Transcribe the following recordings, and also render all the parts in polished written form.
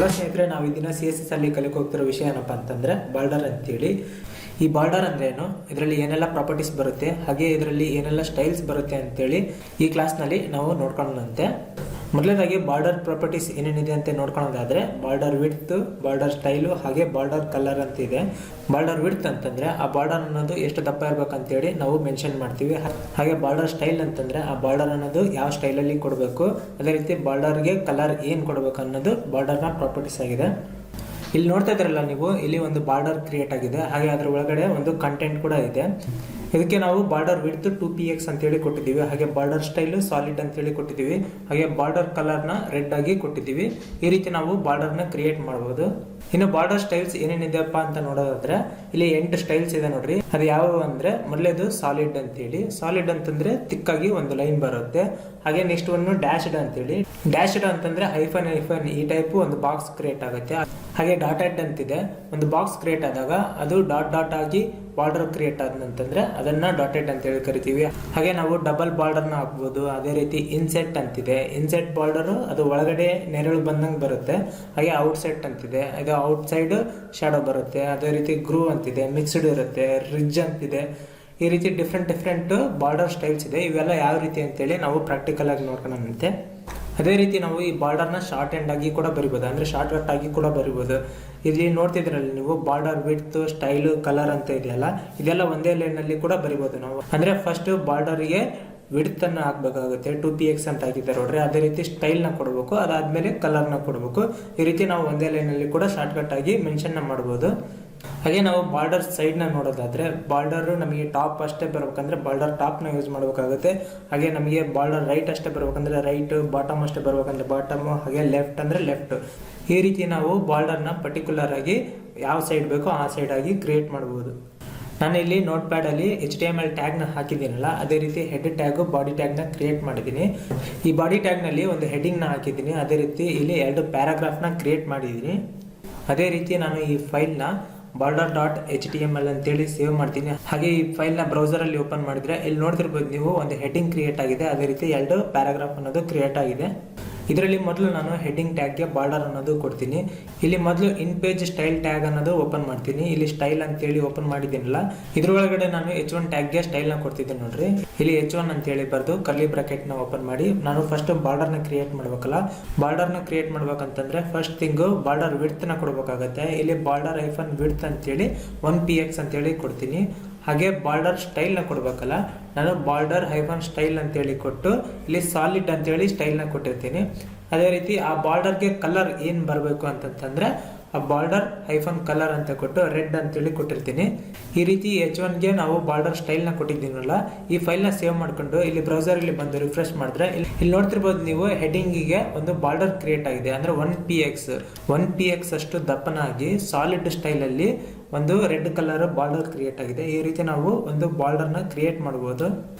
Hello ಸ್ನೇಹಿತರೆ, ನಾವು ಇದನ್ನ CSS ಅಲ್ಲಿ ಕಲಿಕೆ ಹೋಗ್ತಿರೋ ವಿಷಯ ಏನಪ್ಪ ಅಂತಂದ್ರೆ ಬಾರ್ಡರ್ ಅಂತೇಳಿ. ಈ ಬಾರ್ಡರ್ ಅಂದ್ರೆ ಏನು, ಇದರಲ್ಲಿ ಏನೆಲ್ಲ ಪ್ರಾಪರ್ಟೀಸ್ ಬರುತ್ತೆ, ಹಾಗೆ ಇದರಲ್ಲಿ ಏನೆಲ್ಲ ಸ್ಟೈಲ್ಸ್ ಬರುತ್ತೆ ಅಂತೇಳಿ ಈ ಕ್ಲಾಸ್ನಲ್ಲಿ ನಾವು ನೋಡ್ಕೊಳ್ಳೋಣಂತೆ. ಮೊದಲನೇದಾಗಿ ಬಾರ್ಡರ್ ಪ್ರಾಪರ್ಟೀಸ್ ಏನೇನಿದೆ ಅಂತ ನೋಡ್ಕೊಳ್ಳೋದಾದ್ರೆ ಬಾರ್ಡರ್ ವಿಡ್ತ್, ಬಾರ್ಡರ್ ಸ್ಟೈಲು, ಹಾಗೆ ಬಾರ್ಡರ್ ಕಲರ್ ಅಂತ ಇದೆ. ಬಾರ್ಡರ್ ವಿಡ್ತ್ ಅಂತಂದ್ರೆ ಆ ಬಾರ್ಡರ್ ಅನ್ನೋದು ಎಷ್ಟು ದಪ್ಪ ಇರ್ಬೇಕಂತೇಳಿ ನಾವು ಮೆನ್ಷನ್ ಮಾಡ್ತೀವಿ. ಹಾಗೆ ಬಾರ್ಡರ್ ಸ್ಟೈಲ್ ಅಂತಂದ್ರೆ ಆ ಬಾರ್ಡರ್ ಅನ್ನೋದು ಯಾವ ಸ್ಟೈಲಲ್ಲಿ ಕೊಡಬೇಕು, ಅದೇ ರೀತಿ ಬಾರ್ಡರ್ಗೆ ಕಲರ್ ಏನು ಕೊಡಬೇಕು ಅನ್ನೋದು ಬಾರ್ಡರ್ನ ಪ್ರಾಪರ್ಟೀಸ್ ಆಗಿದೆ. ಇಲ್ಲಿ ನೋಡ್ತಾ ಇದ್ರಲ್ಲ ನೀವು, ಇಲ್ಲಿ ಒಂದು ಬಾರ್ಡರ್ ಕ್ರಿಯೇಟ್ ಆಗಿದೆ, ಹಾಗೆ ಅದರ ಒಳಗಡೆ ಒಂದು ಕಂಟೆಂಟ್ ಕೂಡ ಇದೆ. ಇದಕ್ಕೆ ನಾವು ಬಾರ್ಡರ್ ವಿಡ್ತ್ 2px ಅಂತೇಳಿ ಕೊಟ್ಟಿದ್ದೀವಿ, ಹಾಗೆ ಬಾರ್ಡರ್ ಸ್ಟೈಲು ಸಾಲಿಡ್ ಅಂತೇಳಿ ಕೊಟ್ಟಿದ್ದೀವಿ, ಹಾಗೆ ಬಾರ್ಡರ್ ಕಲರ್ನ ರೆಡ್ ಆಗಿ ಕೊಟ್ಟಿದ್ದೀವಿ. ಈ ರೀತಿ ನಾವು ಬಾರ್ಡರ್ನ ಕ್ರಿಯೇಟ್ ಮಾಡಬಹುದು. ಇನ್ನು ಬಾರ್ಡರ್ ಸ್ಟೈಲ್ಸ್ ಏನೇನಿದೆಪ್ಪ ಅಂತ ನೋಡೋದಾದ್ರೆ ಇಲ್ಲಿ 8 ಸ್ಟೈಲ್ಸ್ ಇದೆ ನೋಡ್ರಿ. ಅದು ಯಾವುವು ಅಂದ್ರೆ ಮೊದಲೇದು ಸಾಲಿಡ್ ಅಂತೇಳಿ. ಸಾಲಿಡ್ ಅಂತಂದ್ರೆ ತಿಕ್ಕಾಗಿ ಒಂದು ಲೈನ್ ಬರುತ್ತೆ. ಹಾಗೆ ನೆಕ್ಸ್ಟ್ ಒಂದು ಡ್ಯಾಶ್ಡ್ ಅಂತೇಳಿ. ಡ್ಯಾಶ್ಡ್ ಅಂತಂದ್ರೆ ಹೈಫನ್ ಹೈಫನ್ ಈ ಟೈಪ್ ಒಂದು ಬಾಕ್ಸ್ ಕ್ರಿಯೇಟ್ ಆಗುತ್ತೆ. ಹಾಗೆ ಡಾಟೆಡ್ ಅಂತಿದೆ, ಒಂದು ಬಾಕ್ಸ್ ಕ್ರಿಯೇಟ್ ಆದಾಗ ಅದು ಡಾಟ್ ಡಾಟ್ ಆಗಿ ಬಾರ್ಡರ್ ಕ್ರಿಯೇಟ್ ಆದಂತಂದ್ರೆ ಅದನ್ನ ಡಾಟೆಡ್ ಅಂತ ಹೇಳಿ ಕರಿತೀವಿ. ಹಾಗೆ ನಾವು ಡಬಲ್ ಬಾರ್ಡರ್ನ ಹಾಕ್ಬೋದು. ಅದೇ ರೀತಿ ಇನ್ಸೆಟ್ ಅಂತಿದೆ. ಇನ್ಸೆಟ್ ಬಾರ್ಡರ್ ಅದು ಒಳಗಡೆ ನೆರಳು ಬಂದಂಗೆ ಬರುತ್ತೆ. ಹಾಗೆ ಔಟ್ಸೆಟ್ ಅಂತಿದೆ, ಇದು ಔಟ್ ಸೈಡ್ ಶಾಡೋ ಬರುತ್ತೆ. ಅದೇ ರೀತಿ ಗ್ರೂ ಅಂತಿದೆ, ಮಿಕ್ಸ್ಡ್ ಇರುತ್ತೆ, ರಿಡ್ಜ್ ಅಂತಿದೆ. ಈ ರೀತಿ ಡಿಫ್ರೆಂಟ್ ಬಾರ್ಡರ್ ಸ್ಟೈಲ್ಸ್ ಇದೆ. ಇವೆಲ್ಲ ಯಾವ ರೀತಿ ಅಂತೇಳಿ ನಾವು ಪ್ರಾಕ್ಟಿಕಲ್ ಆಗಿ ನೋಡ್ಕೊಳ್ಳೋಣಂತೆ. ಅದೇ ರೀತಿ ನಾವು ಈ ಬಾರ್ಡರ್ನ ಶಾರ್ಟ್ ಎಂಡ್ ಆಗಿ ಕೂಡ ಬರಿಬೋದು, ಅಂದ್ರೆ ಶಾರ್ಟ್ ಕಟ್ ಆಗಿ ಕೂಡ ಬರಿಬೋದು. ಇಲ್ಲಿ ನೋಡ್ತಿದ್ರಲ್ಲಿ ನೀವು ಬಾರ್ಡರ್ ವಿಡ್ತ್, ಸ್ಟೈಲ್, ಕಲರ್ ಅಂತ ಇದೆಯಲ್ಲ, ಇದೆಲ್ಲ ಒಂದೇ ಲೈನ್ ಅಲ್ಲಿ ಕೂಡ ಬರಿಬೋದು ನಾವು. ಅಂದ್ರೆ ಫಸ್ಟ್ ಬಾರ್ಡರ್ಗೆ ವಿಡ್ತ್ ಅನ್ನ ಹಾಕ್ಬೇಕಾಗುತ್ತೆ, 2px ಅಂತ ಹಾಕಿದ್ದಾರೆ ನೋಡ್ರಿ. ಅದೇ ರೀತಿ ಸ್ಟೈಲ್ ನ ಕೊಡಬೇಕು, ಅದಾದ್ಮೇಲೆ ಕಲರ್ ನ ಕೊಡಬೇಕು. ಈ ರೀತಿ ನಾವು ಒಂದೇ ಲೈನ್ ಅಲ್ಲಿ ಕೂಡ ಶಾರ್ಟ್ ಕಟ್ ಆಗಿ ಮೆನ್ಷನ್ ಮಾಡಬಹುದು. ಹಾಗೆ ನಾವು ಬಾರ್ಡರ್ ಸೈಡ್ ನ ನೋಡೋದಾದ್ರೆ ಬಾರ್ಡರ್ ನಮಗೆ ಟಾಪ್ ಅಷ್ಟೇ ಬರ್ಬೇಕಂದ್ರೆ ಬಾರ್ಡರ್ ಟಾಪ್ ನ ಯೂಸ್ ಮಾಡಬೇಕಾಗುತ್ತೆ. ಹಾಗೆ ನಮಗೆ ಬಾರ್ಡರ್ ರೈಟ್ ಅಷ್ಟೇ ಬರ್ಬೇಕಂದ್ರೆ ರೈಟ್, ಬಾಟಮ್ ಅಷ್ಟೇ ಬರ್ಬೇಕಂದ್ರೆ ಬಾಟಮ್, ಹಾಗೆ ಲೆಫ್ಟ್ ಅಂದ್ರೆ ಲೆಫ್ಟ್. ಈ ರೀತಿ ನಾವು ಬಾರ್ಡರ್ ನ ಪರ್ಟಿಕ್ಯುಲರ್ ಆಗಿ ಯಾವ ಸೈಡ್ ಬೇಕೋ ಆ ಸೈಡ್ ಆಗಿ ಕ್ರಿಯೇಟ್ ಮಾಡಬಹುದು. ನಾನು ಇಲ್ಲಿ ನೋಟ್ ಪ್ಯಾಡ್ ಅಲ್ಲಿ HTML ಟ್ಯಾಗ್ ನ ಹಾಕಿದ್ದೀನಲ್ಲ, ಅದೇ ರೀತಿ ಹೆಡ್ ಟ್ಯಾಗ್, ಬಾಡಿ ಟ್ಯಾಗ್ ನ ಕ್ರಿಯೇಟ್ ಮಾಡಿದ್ದೀನಿ. ಈ ಬಾಡಿ ಟ್ಯಾಗ್ ನಲ್ಲಿ ಒಂದು ಹೆಡಿಂಗ್ ನ ಹಾಕಿದ್ದೀನಿ. ಅದೇ ರೀತಿ ಇಲ್ಲಿ 2 ಪ್ಯಾರಾಗ್ರಾಫ್ ನ ಕ್ರಿಯೇಟ್ ಮಾಡಿದ್ದೀನಿ. ಅದೇ ರೀತಿ ನಾನು ಈ ಫೈಲ್ ನ border.html ಅಂತೇಳಿ ಸೇವ್ ಮಾಡ್ತೀನಿ. ಹಾಗೆ ಈ ಫೈಲ್ ನ ಬ್ರೌಸರ್ ಅಲ್ಲಿ ಓಪನ್ ಮಾಡಿದ್ರೆ ಇಲ್ಲಿ ನೋಡ್ತಿರ್ಬೋದು ನೀವು, ಒಂದು ಹೆಡಿಂಗ್ ಕ್ರಿಯೇಟ್ ಆಗಿದೆ. ಅದೇ ರೀತಿ 2 ಪ್ಯಾರಾಗ್ರಾಫ್ ಅನ್ನೋದು ಕ್ರಿಯೇಟ್ ಆಗಿದೆ. ಇದರಲ್ಲಿ ಮೊದಲು ನಾನು ಹೆಡಿಂಗ್ ಟ್ಯಾಗ್ಗೆ ಬಾರ್ಡರ್ ಅನ್ನೋದು ಕೊಡ್ತೀನಿ. ಇಲ್ಲಿ ಮೊದಲು ಇನ್ ಪೇಜ್ ಸ್ಟೈಲ್ ಟ್ಯಾಗ್ ಅನ್ನೋದು ಓಪನ್ ಮಾಡ್ತೀನಿ. ಇಲ್ಲಿ ಸ್ಟೈಲ್ ಅಂತೇಳಿ ಓಪನ್ ಮಾಡಿದ್ದೀನಲ್ಲ, ಇದ್ರೊಳಗಡೆ ನಾನು H1 ಟ್ಯಾಗ್ಗೆ ಸ್ಟೈಲ್ ನ ಕೊಡ್ತಿದ್ದೀನಿ ನೋಡ್ರಿ. ಇಲ್ಲಿ H1 ಅಂತೇಳಿ ಬರ್ದು ಕರ್ಲಿ ಬ್ರಾಕೆಟ್ ನ ಓಪನ್ ಮಾಡಿ ನಾನು ಫಸ್ಟ್ ಬಾರ್ಡರ್ ನ ಕ್ರಿಯೇಟ್ ಮಾಡ್ಬೇಕಲ್ಲ. ಬಾರ್ಡರ್ ನ ಕ್ರಿಯೇಟ್ ಮಾಡ್ಬೇಕಂತಂದ್ರೆ ಫಸ್ಟ್ ಥಿಂಗ್ ಬಾರ್ಡರ್ ವಿಡ್ತ್ ನ ಕೊಡ್ಬೇಕಾಗತ್ತೆ. ಇಲ್ಲಿ ಬಾರ್ಡರ್ ಹೈಫನ್ ವಿಡ್ತ್ ಅಂತೇಳಿ 1px ಅಂತೇಳಿ ಕೊಡ್ತೀನಿ. ಹಾಗೆ ಬಾರ್ಡರ್ ಸ್ಟೈಲ್ ನ ಕೊಡ್ಬೇಕಲ್ಲ, ನಾನು ಬಾರ್ಡರ್ ಹೈಫನ್ ಸ್ಟೈಲ್ ಅಂತೇಳಿ ಕೊಟ್ಟು ಇಲ್ಲಿ ಸಾಲಿಡ್ ಅಂತೇಳಿ ಸ್ಟೈಲ್ ನ ಕೊಟ್ಟಿರ್ತೀನಿ. ಅದೇ ರೀತಿ ಆ ಬಾರ್ಡರ್ಗೆ ಕಲರ್ ಏನ್ ಬರಬೇಕು ಅಂತಂದ್ರೆ ಆ ಬಾರ್ಡರ್ ಹೈಫನ್ ಕಲರ್ ಅಂತ ಕೊಟ್ಟು ರೆಡ್ ಅಂತೇಳಿ ಕೊಟ್ಟಿರ್ತೀನಿ. ಈ ರೀತಿ H1 ಗೆ ನಾವು ಬಾರ್ಡರ್ ಸ್ಟೈಲ್ ನ ಕೊಟ್ಟಿದ್ದೀನಲ್ಲ, ಈ ಫೈಲ್ ನ ಸೇವ್ ಮಾಡ್ಕೊಂಡು ಇಲ್ಲಿ ಬ್ರೌಸರ್ ಇಲ್ಲಿ ಬಂದು ರಿಫ್ರೆಶ್ ಮಾಡಿದ್ರೆ ಇಲ್ಲಿ ನೋಡ್ತಿರ್ಬೋದು ನೀವು, ಹೆಡಿಂಗ್ ಗೆ ಒಂದು ಬಾರ್ಡರ್ ಕ್ರಿಯೇಟ್ ಆಗಿದೆ. ಅಂದ್ರೆ 1px ಅಷ್ಟು ದಪ್ಪನಾಗಿ ಸಾಲಿಡ್ ಸ್ಟೈಲ್ ಅಲ್ಲಿ ಒಂದು ರೆಡ್ ಕಲರ್ ಬಾರ್ಡರ್ ಕ್ರಿಯೇಟ್ ಆಗಿದೆ. ಈ ರೀತಿ ನಾವು ಒಂದು ಬಾರ್ಡರ್ ನ ಕ್ರಿಯೇಟ್ ಮಾಡಬಹುದು.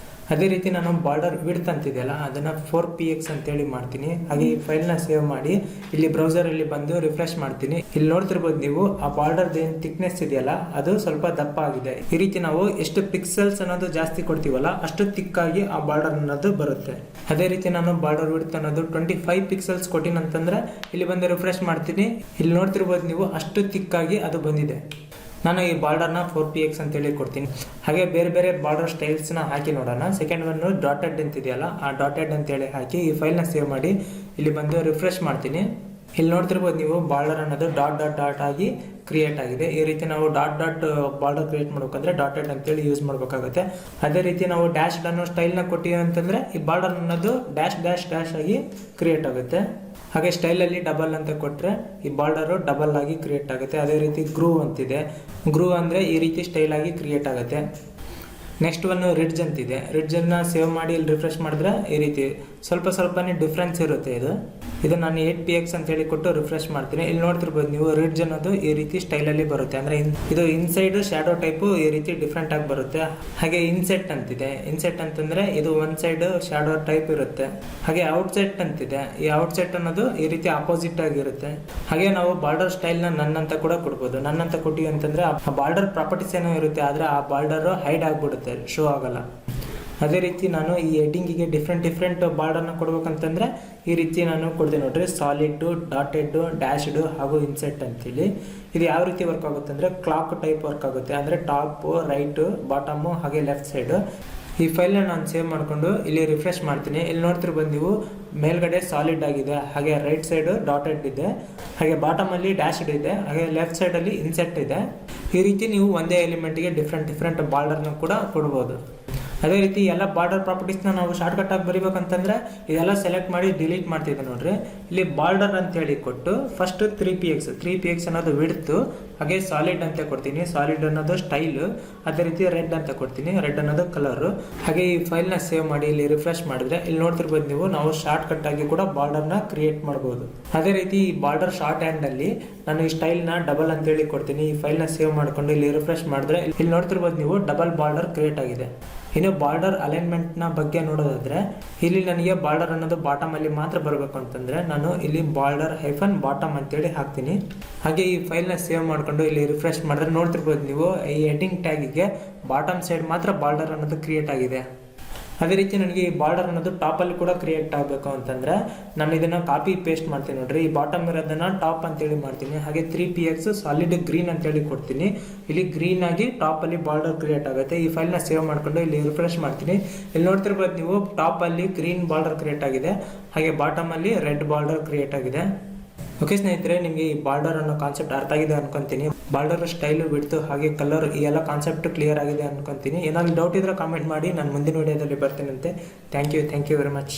ಅದೇ ರೀತಿ ನಾನು ಬಾರ್ಡರ್ ವಿಡ್ತ್ ಅಂತಿದೆಯಲ್ಲ, ಅದನ್ನ 4px ಅಂತೇಳಿ ಮಾಡ್ತೀನಿ. ಹಾಗೆ ಈ ಫೈಲ್ ನ ಸೇವ್ ಮಾಡಿ ಇಲ್ಲಿ ಬ್ರೌಸರ್ ಅಲ್ಲಿ ಬಂದು ರಿಫ್ರೆಶ್ ಮಾಡ್ತೀನಿ. ಇಲ್ಲಿ ನೋಡ್ತಿರ್ಬೋದು ನೀವು, ಆ ಬಾರ್ಡರ್ ಏನ್ ಥಿಕ್ನೆಸ್ ಇದೆಯಲ್ಲ ಅದು ಸ್ವಲ್ಪ ದಪ್ಪ ಆಗಿದೆ. ಈ ರೀತಿ ನಾವು ಎಷ್ಟು ಪಿಕ್ಸೆಲ್ಸ್ ಅನ್ನೋದು ಜಾಸ್ತಿ ಕೊಡ್ತೀವಲ್ಲ ಅಷ್ಟು ತಿಕ್ಕಾಗಿ ಆ ಬಾರ್ಡರ್ ಅನ್ನೋದು ಬರುತ್ತೆ. ಅದೇ ರೀತಿ ನಾನು ಬಾರ್ಡರ್ ವಿಡ್ತ್ ಅನ್ನೋದು 25 ಪಿಕ್ಸೆಲ್ಸ್ ಕೊಟ್ಟಿನ ಅಂತಂದ್ರೆ ಇಲ್ಲಿ ಬಂದು ರಿಫ್ರೆಶ್ ಮಾಡ್ತೀನಿ. ಇಲ್ಲಿ ನೋಡ್ತಿರ್ಬೋದು ನೀವು, ಅಷ್ಟು ತಿಕ್ಕಾಗಿ ಅದು ಬಂದಿದೆ. ನಾನು ಈ ಬಾರ್ಡರ್ನ 4px ಅಂತೇಳಿ ಕೊಡ್ತೀನಿ. ಹಾಗೆ ಬೇರೆ ಬೇರೆ ಬಾರ್ಡರ್ ಸ್ಟೈಲ್ಸ್ ನ ಹಾಕಿ ನೋಡೋಣ. ಸೆಕೆಂಡ್ ಒನ್ ಡಾಟೆಡ್ ಅಂತಿದೆಯಲ್ಲ, ಆ ಡಾಟೆಡ್ ಅಂತೇಳಿ ಹಾಕಿ ಈ ಫೈಲ್ ನ ಸೇವ್ ಮಾಡಿ ಇಲ್ಲಿ ಬಂದು ರಿಫ್ರೆಶ್ ಮಾಡ್ತೀನಿ. ಇಲ್ಲಿ ನೋಡ್ತಿರ್ಬೋದು ನೀವು, ಬಾರ್ಡರ್ ಅನ್ನೋದು ಡಾಟ್ ಡಾಟ್ ಡಾಟ್ ಆಗಿ ಕ್ರಿಯೇಟ್ ಆಗಿದೆ. ಈ ರೀತಿ ನಾವು ಡಾಟ್ ಡಾಟ್ ಬಾರ್ಡರ್ ಕ್ರಿಯೇಟ್ ಮಾಡ್ಬೇಕಂದ್ರೆ ಡಾಟೆಡ್ ಅಂತೇಳಿ ಯೂಸ್ ಮಾಡ್ಬೇಕಾಗುತ್ತೆ. ಅದೇ ರೀತಿ ನಾವು ಡ್ಯಾಶ್ ಅನ್ನೋ ಸ್ಟೈಲ್ ನ ಕೊಟ್ಟಿವಿ ಅಂತಂದ್ರೆ ಈ ಬಾರ್ಡರ್ ಅನ್ನೋದು ಡ್ಯಾಶ್ ಡ್ಯಾಶ್ ಡ್ಯಾಶ್ ಆಗಿ ಕ್ರಿಯೇಟ್ ಆಗುತ್ತೆ. ಹಾಗೆ ಸ್ಟೈಲ್ ಅಲ್ಲಿ ಡಬಲ್ ಅಂತ ಕೊಟ್ರೆ ಈ ಬಾರ್ಡರ್ ಡಬಲ್ ಆಗಿ ಕ್ರಿಯೇಟ್ ಆಗುತ್ತೆ. ಅದೇ ರೀತಿ ಗ್ರೂ ಅಂತಿದೆ. ಗ್ರೂ ಅಂದ್ರೆ ಈ ರೀತಿ ಸ್ಟೈಲ್ ಆಗಿ ಕ್ರಿಯೇಟ್ ಆಗುತ್ತೆ. ನೆಕ್ಸ್ಟ್ ಒನ್ ರಿಡ್ಜ್ ಅಂತಿದೆ. ರಿಡ್ಜ್ ಅನ್ನ ಸೇವ್ ಮಾಡಿ ಇಲ್ಲಿ ರಿಫ್ರೆಶ್ ಮಾಡಿದ್ರೆ ಈ ರೀತಿ ಸ್ವಲ್ಪನೇ ಡಿಫ್ರೆನ್ಸ್ ಇರುತ್ತೆ. ಇದು ನಾನು 8px ಅಂತ ಹೇಳಿ ಕೊಟ್ಟು ರಿಫ್ರೆಶ್ ಮಾಡ್ತೀನಿ. ಇಲ್ಲಿ ನೋಡ್ತಿರ್ಬೋದು ನೀವು, ರಿಡ್ಜ್ ಅನ್ನೋದು ಈ ರೀತಿ ಸ್ಟೈಲ್ ಅಲ್ಲಿ ಬರುತ್ತೆ. ಅಂದ್ರೆ ಇದು ಇನ್ಸೈಡ್ ಶಾಡೋ ಟೈಪ್ ಈ ರೀತಿ ಡಿಫ್ರೆಂಟ್ ಆಗಿ ಬರುತ್ತೆ. ಹಾಗೆ ಇನ್ಸೆಟ್ ಅಂತಿದೆ. ಇನ್ಸೆಟ್ ಅಂತಂದ್ರೆ ಇದು ಒನ್ ಸೈಡ್ ಶಾಡೋ ಟೈಪ್ ಇರುತ್ತೆ. ಹಾಗೆ ಔಟ್ಸೆಟ್ ಅಂತಿದೆ. ಈ ಔಟ್ಸೆಟ್ ಅನ್ನೋದು ಈ ರೀತಿ ಅಪೋಸಿಟ್ ಆಗಿರುತ್ತೆ. ಹಾಗೆ ನಾವು ಬಾರ್ಡರ್ ಸ್ಟೈಲ್ ನ ನನ್ ಅಂತ ಕೂಡ ಕೊಡ್ಬೋದು. ನನ್ ಅಂತ ಕೊಟ್ಟಿವಿ ಅಂತಂದ್ರೆ ಆ ಬಾರ್ಡರ್ ಪ್ರಾಪರ್ಟೀಸ್ ಏನೋ ಇರುತ್ತೆ, ಆದ್ರೆ ಆ ಬಾರ್ಡರ್ ಹೈಡ್ ಆಗ್ಬಿಡುತ್ತೆ, ಶೋ ಆಗಲ್ಲ. ಅದೇ ರೀತಿ ನಾನು ಈ ಹೆಡ್ಡಿಂಗಿಗೆ ಡಿಫ್ರೆಂಟ್ ಬಾರ್ಡರ್ನ ಕೊಡ್ಬೇಕಂತಂದರೆ ಈ ರೀತಿ ನಾನು ಕೊಡ್ತೀನಿ ನೋಡ್ರಿ, ಸಾಲಿಡ್, ಡಾಟೆಡ್, ಡ್ಯಾಶ್ಡ್ ಹಾಗೂ ಇನ್ಸೆಟ್ ಅಂತೇಳಿ. ಇದು ಯಾವ ರೀತಿ ವರ್ಕ್ ಆಗುತ್ತೆ ಅಂದರೆ ಕ್ಲಾಕ್ ಟೈಪ್ ವರ್ಕ್ ಆಗುತ್ತೆ. ಅಂದರೆ ಟಾಪ್, ರೈಟ್, ಬಾಟಮು ಹಾಗೆ ಲೆಫ್ಟ್ ಸೈಡ್. ಈ ಫೈಲ್ನ ನಾನು ಸೇವ್ ಮಾಡಿಕೊಂಡು ಇಲ್ಲಿ ರಿಫ್ರೆಶ್ ಮಾಡ್ತೀನಿ. ಇಲ್ಲಿ ನೋಡ್ತಿರ್ಬೋದು ನೀವು, ಮೇಲ್ಗಡೆ ಸಾಲಿಡ್ ಆಗಿದೆ, ಹಾಗೆ ರೈಟ್ ಸೈಡ್ ಡಾಟೆಡ್ ಇದೆ, ಹಾಗೆ ಬಾಟಮಲ್ಲಿ ಡ್ಯಾಶ್ಡ್ ಇದೆ, ಹಾಗೆ ಲೆಫ್ಟ್ ಸೈಡಲ್ಲಿ ಇನ್ಸೆಟ್ ಇದೆ. ಈ ರೀತಿ ನೀವು ಒಂದೇ ಎಲಿಮೆಂಟ್ಗೆ ಡಿಫ್ರೆಂಟ್ ಬಾರ್ಡರ್ನ ಕೂಡ ಕೊಡ್ಬೋದು. ಅದೇ ರೀತಿ ಎಲ್ಲ ಬಾರ್ಡರ್ ಪ್ರಾಪರ್ಟೀಸ್ನ ನಾವು ಶಾರ್ಟ್ಕಟ್ ಆಗಿ ಬರೀಬೇಕಂತಂದ್ರೆ ಇದೆಲ್ಲ ಸೆಲೆಕ್ಟ್ ಮಾಡಿ ಡಿಲೀಟ್ ಮಾಡ್ತಿದ್ದೆ ನೋಡ್ರಿ. ಇಲ್ಲಿ ಬಾರ್ಡರ್ ಅಂತೇಳಿ ಕೊಟ್ಟು ಫಸ್ಟ್ 3px ಅನ್ನೋದು ವಿಡ್ತು, ಹಾಗೆ ಸಾಲಿಡ್ ಅಂತ ಕೊಡ್ತೀನಿ, ಸಾಲಿಡ್ ಅನ್ನೋದು ಸ್ಟೈಲ್, ಅದೇ ರೀತಿ ರೆಡ್ ಅಂತ ಕೊಡ್ತೀನಿ, ರೆಡ್ ಅನ್ನೋದು ಕಲರ್. ಹಾಗೆ ಈ ಫೈಲ್ನ ಸೇವ್ ಮಾಡಿ ಇಲ್ಲಿ ರಿಫ್ರೆಶ್ ಮಾಡಿದ್ರೆ ಇಲ್ಲಿ ನೋಡ್ತಿರ್ಬೋದು ನೀವು, ನಾವು ಶಾರ್ಟ್ಕಟ್ ಆಗಿ ಕೂಡ ಬಾರ್ಡರ್ನ ಕ್ರಿಯೇಟ್ ಮಾಡ್ಬೋದು. ಅದೇ ರೀತಿ ಈ ಬಾರ್ಡರ್ ಶಾರ್ಟ್ ಹ್ಯಾಂಡ್ ಅಲ್ಲಿ ನಾನು ಈ ಸ್ಟೈಲ್ನ ಡಬಲ್ ಅಂತೇಳಿ ಕೊಡ್ತೀನಿ. ಈ ಫೈಲ್ನ ಸೇವ್ ಮಾಡ್ಕೊಂಡು ಇಲ್ಲಿ ರಿಫ್ರೆಶ್ ಮಾಡಿದ್ರೆ ಇಲ್ಲಿ ನೋಡ್ತಿರ್ಬೋದು ನೀವು, ಡಬಲ್ ಬಾರ್ಡರ್ ಕ್ರಿಯೇಟ್ ಆಗಿದೆ. ಇನ್ನು ಬಾರ್ಡರ್ ಅಲೈನ್ಮೆಂಟ್ನ ಬಗ್ಗೆ ನೋಡೋದಾದ್ರೆ ಇಲ್ಲಿ ನನಗೆ ಬಾರ್ಡರ್ ಅನ್ನೋದು ಬಾಟಮ್ ಅಲ್ಲಿ ಮಾತ್ರ ಬರಬೇಕು ಅಂತಂದ್ರೆ ನಾನು ಇಲ್ಲಿ ಬಾರ್ಡರ್ -ಬಾಟಮ್ ಅಂತೇಳಿ ಹಾಕ್ತೀನಿ. ಹಾಗೆ ಈ ಫೈಲ್ನ ಸೇವ್ ಮಾಡ್ಕೊಂಡು ಇಲ್ಲಿ ರಿಫ್ರೆಶ್ ಮಾಡಿದ್ರೆ ನೋಡ್ತಿರ್ಬೋದು ನೀವು, ಈ ಹೆಡ್ಡಿಂಗ್ ಟ್ಯಾಗಿಗೆ ಬಾಟಮ್ ಸೈಡ್ ಮಾತ್ರ ಬಾರ್ಡರ್ ಅನ್ನೋದು ಕ್ರಿಯೇಟ್ ಆಗಿದೆ. ಅದೇ ರೀತಿ ನನಗೆ ಈ ಬಾರ್ಡರ್ ಅನ್ನೋದು ಟಾಪಲ್ಲಿ ಕೂಡ ಕ್ರಿಯೇಟ್ ಆಗಬೇಕು ಅಂತಂದರೆ ನಾನು ಇದನ್ನು ಕಾಪಿ ಪೇಸ್ಟ್ ಮಾಡ್ತೀನಿ ನೋಡ್ರಿ. ಈ ಬಾಟಮ್ ಇರೋದನ್ನು ಟಾಪ್ ಅಂತೇಳಿ ಮಾಡ್ತೀನಿ. ಹಾಗೆ 3px ಸಾಲಿಡ್ ಗ್ರೀನ್ ಅಂತೇಳಿ ಕೊಡ್ತೀನಿ. ಇಲ್ಲಿ ಗ್ರೀನ್ ಆಗಿ ಟಾಪಲ್ಲಿ ಬಾರ್ಡರ್ ಕ್ರಿಯೇಟ್ ಆಗುತ್ತೆ. ಈ ಫೈಲ್ನ ಸೇವ್ ಮಾಡಿಕೊಂಡು ಇಲ್ಲಿ ರಿಫ್ರೆಶ್ ಮಾಡ್ತೀನಿ. ಇಲ್ಲಿ ನೋಡ್ತಿರ್ಬೋದು ನೀವು, ಟಾಪಲ್ಲಿ ಗ್ರೀನ್ ಬಾರ್ಡರ್ ಕ್ರಿಯೇಟ್ ಆಗಿದೆ, ಹಾಗೆ ಬಾಟಮಲ್ಲಿ ರೆಡ್ ಬಾರ್ಡರ್ ಕ್ರಿಯೇಟ್ ಆಗಿದೆ. ಓಕೆ ಸ್ನೇಹಿತರೆ, ನಿಮಗೆ ಈ ಬಾರ್ಡರ್ ಅನ್ನೋ ಕಾನ್ಸೆಪ್ಟ್ ಅರ್ಥ ಆಗಿದೆ ಅನ್ಕೊಂತೀನಿ. ಬಾರ್ಡರ್ ಸ್ಟೈಲು, ಬಿಡ್ತು, ಹಾಗೆ ಕಲರ್, ಈ ಎಲ್ಲ ಕಾನ್ಸೆಪ್ಟ್ ಕ್ಲಿಯರ್ ಆಗಿದೆ ಅನ್ಕೊಂತೀನಿ. ಏನಾದ್ರು ಡೌಟ್ ಇದ್ರೆ ಕಾಮೆಂಟ್ ಮಾಡಿ, ನಾನು ಮುಂದಿನ ವಿಡಿಯೋದಲ್ಲಿ ಬರ್ತೀನಂತೆ. Thank you very much.